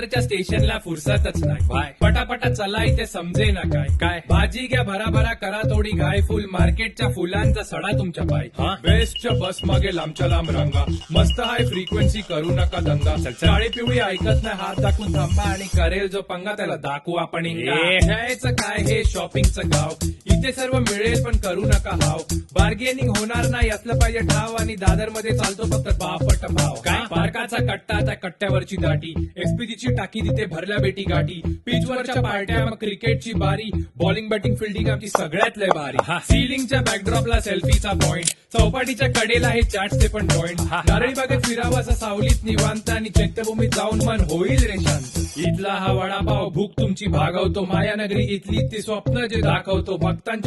मेट्रोच्या स्टेशनला फुरसतच नाही. बाय. पटापटा चला इथे समजे ना काय भाजी घ्या भराभरा करा थोडी घाय फुल मार्केटच्या फुलांचा सडा तुमच्या पाय. हा? बेस्टच्या बस मागे लांबच्या लांब रांगा मस्त हाय फ्रिक्वेन्सी करू नका दंगा. काळी पिवळी ऐकत नाही हात दाखवून थांबा आणि करेल जो पंगा त्याला दाखवू आपण इंगा. ए. घ्यायचं काय हे शॉपिंगचं गाव इथे सर्व मिळेल पण करू नका हाव. बार्गेनिंग होणार नाही असलं पाहिजे ठाव आणि दादर मध्ये चालतो फक्त बापट भाव. काय? पार्काचा कट्टा त्या कट्ट्यावरची दाटी एक्सपीडीची टाकी तिथे भरल्या बेटी गाठी पिचवरच्या पार्ट्या मग क्रिकेटची बारी बॉलिंग बॅटिंग फिल्डिंग आमची सगळ्यात लय भारी. हा. सिलिंगच्या बॅकड्रॉपला सेल्फीचा पॉइंट चौपाटीच्या कडेला हे चार्टचे पण जॉईंट. हा. नारळी बागेत फिरावं असं सावलीत निवांत आणि चैत्यभूमीत जाऊन मन होईल रे शांत. इथला हा वडापाव भूक तुमची भागवतो मायानगरी इथली ती स्वप्न जे दाखवतो भक्तांच्या